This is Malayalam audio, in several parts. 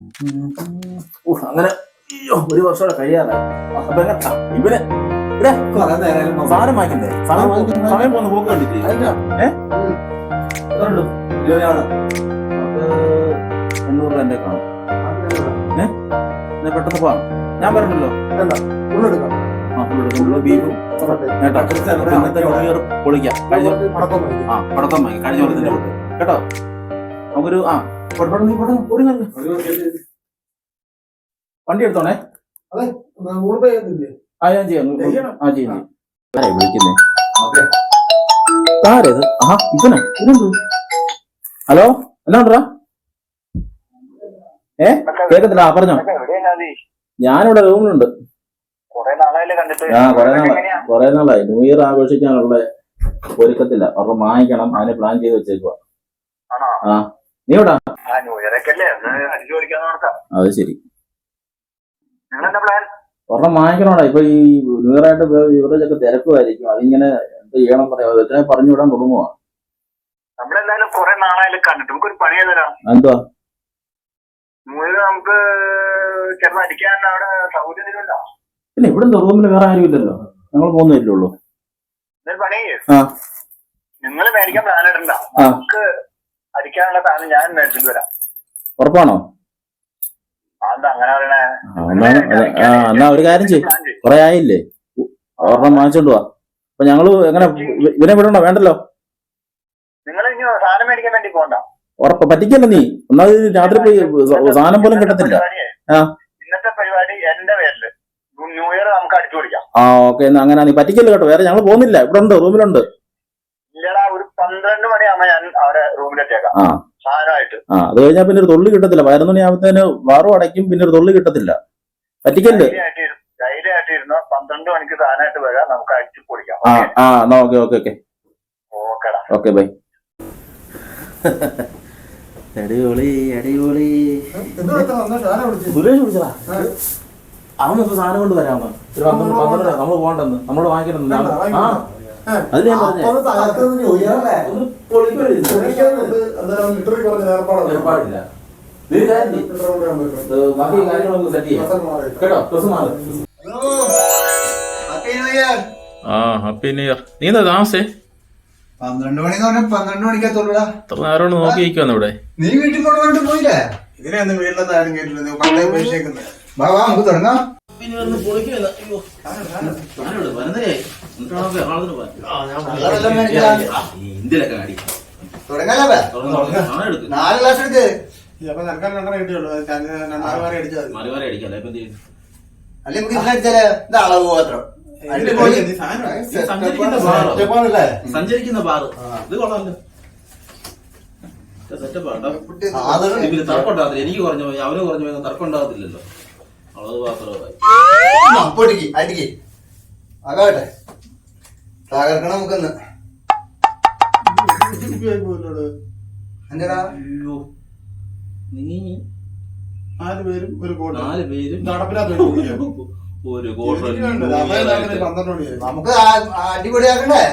അങ്ങനെ അയ്യോ ഒരു വർഷം കഴിയാറായി. അപ്പൊ ഇവന് ഇവിടെ സാധനം വാങ്ങിക്കണ്ടേ? സമയം പോന്ന് പോക്ക് കണ്ടിട്ട് ഇരുപതാണ് 800 എന്റെ കാണും. പെട്ടെന്ന് പോവാം. ഞാൻ പറഞ്ഞല്ലോ ബീഫും പൊളിക്കാം. പടക്കം വാങ്ങി കഴിഞ്ഞ കൊല്ലത്തിന്റെ കൂട്ട് കേട്ടോ. നമുക്കൊരു വണ്ടി എടുത്തോണേ. ഞാൻ ചെയ്യാം. വിളിക്കുന്നേ ആരേത്? ഇവനാ ഇതെന്തു? ഹലോ എന്നാ ഉണ്ടോ? കേക്കത്തില്ല. പറഞ്ഞോ. ഞാനിവിടെ റൂമിലുണ്ട്. കൊറേ നാളായി. ന്യൂ ഇയർ ആഘോഷിക്കാനുള്ള ഒരുക്കത്തില്ല. ഒരെണ്ണം വാങ്ങിക്കണം. അതിന് പ്ലാൻ ചെയ്ത് വെച്ചേക്കുവാ. നീ എവിടാ? അത് ശരി. ഒരെണ്ണം വാങ്ങിക്കണോടാ. ഇപ്പൊ ഈ ന്യൂ ഇയർ ആയിട്ട് ഇവരുടെയൊക്കെ തിരക്കുമായിരിക്കും. അതിങ്ങനെ എന്ത് ചെയ്യണം പറയാം. എത്ര പറഞ്ഞു വിടാൻ തുടങ്ങുവാ. എന്തുവാ? പിന്നെ ഇവിടെ റൂമിൽ വേറെ ആരും ഇല്ലല്ലോ. ഞങ്ങൾ പോകുന്നില്ലേ ഉള്ളൂ. നിങ്ങൾ മേടിക്കാൻ പ്ലാൻ ഇടണ്ട. നമുക്ക് അടിക്കാനുള്ള സാധനം ഞാൻ മേടിച്ചിട്ട് വരാം. ഉറപ്പാണോ? എന്നാ ഒരു കാര്യം ചെയ്യും. കൊറേ ആയില്ലേ ഒരെണ്ണം വാങ്ങിച്ചോണ്ട് പോവാ. അപ്പൊ ഞങ്ങള് എങ്ങനെ ഇവനെ വിടണോ? വേണ്ടല്ലോ. നിങ്ങൾ ഇനി സാധനം മേടിക്കാൻ വേണ്ടി പോകണ്ട. ഉറപ്പ് പറ്റിക്കല്ലോ നീ. ഒന്നാമത് രാത്രി പോയി സാധനം പോലും കിട്ടത്തില്ല. ഇന്നത്തെ പരിപാടി എന്റെ പേരില് ന്യൂ ഇയർ നമുക്ക് അടിച്ചു പൊളിക്കാം. ഓക്കെ. എന്നാ അങ്ങനെ നീ പറ്റിക്കല്ലോ കേട്ടോ. വേറെ ഞങ്ങൾ പോകുന്നില്ല. ഇവിടെ ഉണ്ട്, റൂമിലുണ്ട്. ഇല്ലടാ, ഒരു 12 മണിയാകുമ്പോ ഞാൻ അവിടെ റൂമിലെത്തിയേക്കാം സാധനമായിട്ട്. അത് കഴിഞ്ഞാൽ പിന്നെ ഒരു തൊള്ളി കിട്ടത്തില്ല. 11 മണിയാകുമ്പത്തേന് വാറും അടയ്ക്കും. പിന്നെ ഒരു തൊള്ളി കിട്ടത്തില്ല. പറ്റിക്കല്ലേ? ധൈര്യമായിട്ട് ഇരുന്നോ. 12 മണിക്ക് സാധനമായിട്ട് വരാം. നമുക്ക് അടിച്ചു പൊളിക്കാം. എന്നാ ഓക്കെ ഓക്കെ ഓക്കെ ഓക്കെടാ. Okay bye. അടിപൊളി അടിപൊളി. സുരേഷ് വിളിച്ചതാ. അവനിപ്പോ സാധനം കൊണ്ട് വരാമോ? 12 നമ്മള് പോകണ്ടെന്ന്. നമ്മള് വാങ്ങിക്കണമെന്ന്. അത് ഞാൻ പറഞ്ഞു. ഏർപ്പാടില്ല. ബാക്കി കാര്യങ്ങളൊക്കെ സെറ്റ് ചെയ്യാം കേട്ടോ. Happy new year. നീ എന്താ താമസേ? 12 മണി 12 മണിക്കത്തോളൂടാ. ഇത്ര നേരം നോക്കി നിൽക്കുവാന്ന് ഇവിടെ. നീ വീട്ടിൽ കൊണ്ടുപോയിട്ട് പോയില്ലേ? ഇതിനെയൊന്നും വീട്ടിലത്തെ ആരും കേട്ടില്ല. പണ്ടേ ഉപേക്ഷിക്കുന്നത്. വാ നമുക്ക് തുടങ്ങാം. തുടങ്ങാലേ. 4 ഗ്ലാസ് എടുക്ക്. അല്ലെ നമുക്ക് ഇതിനടിച്ചാലേ ഇത് അളവ് മാത്രം. സഞ്ചരിക്കുന്ന ബാറ് ഇത് കൊള്ളാമല്ലോ. തർക്കം ഉണ്ടാകത്തില്ല. എനിക്ക് കുറഞ്ഞു പോയി, അവന് കുറഞ്ഞു പോയി. തർക്കം ഉണ്ടാകത്തില്ലല്ലോ. അളവ് മാത്രമായി. അടിക്ക് ആകട്ടെ. തകർക്കണം നമുക്കൊന്ന്. എന്റെടാ നീ 4 പേരും ഒരു കോട്ട്. 4 പേരും ഒരു നമുക്ക് അടിപൊളിയാക്കണ്ടേ?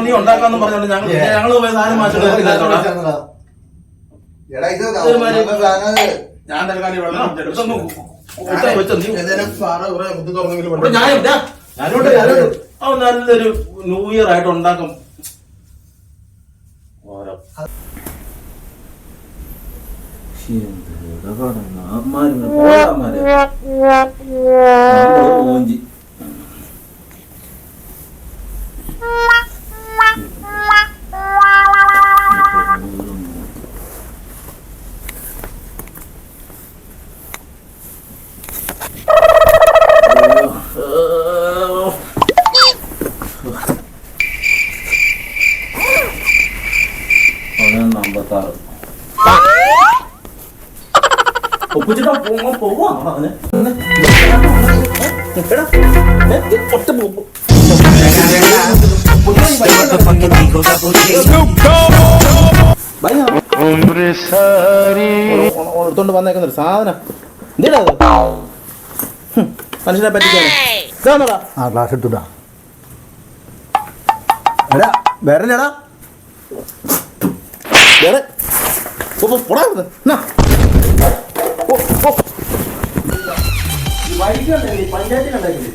നീ ഉണ്ടാക്കാന്ന് പറഞ്ഞോണ്ട് ഞങ്ങള് പോയി സാധനം മാറ്റി. എടാ ഇത് ഞാൻ തൽക്കാലം വെള്ളം നല്ലൊരു ന്യൂ ഇയർ ആയിട്ട് ഉണ്ടാക്കും. ഓരോ ഒപ്പിച്ചിട്ടാ പോവാ. എടുത്തോണ്ട് വന്നേക്കുന്നൊരു സാധനം. എന്തിനാ മനുഷ്യനെ പറ്റിക്കാനാ? ക്ലാസ് എടുത്തുടാ. എടാ വരലടാ. വേറെ പഞ്ചായത്തിൽ ഉണ്ടാക്കില്ലേ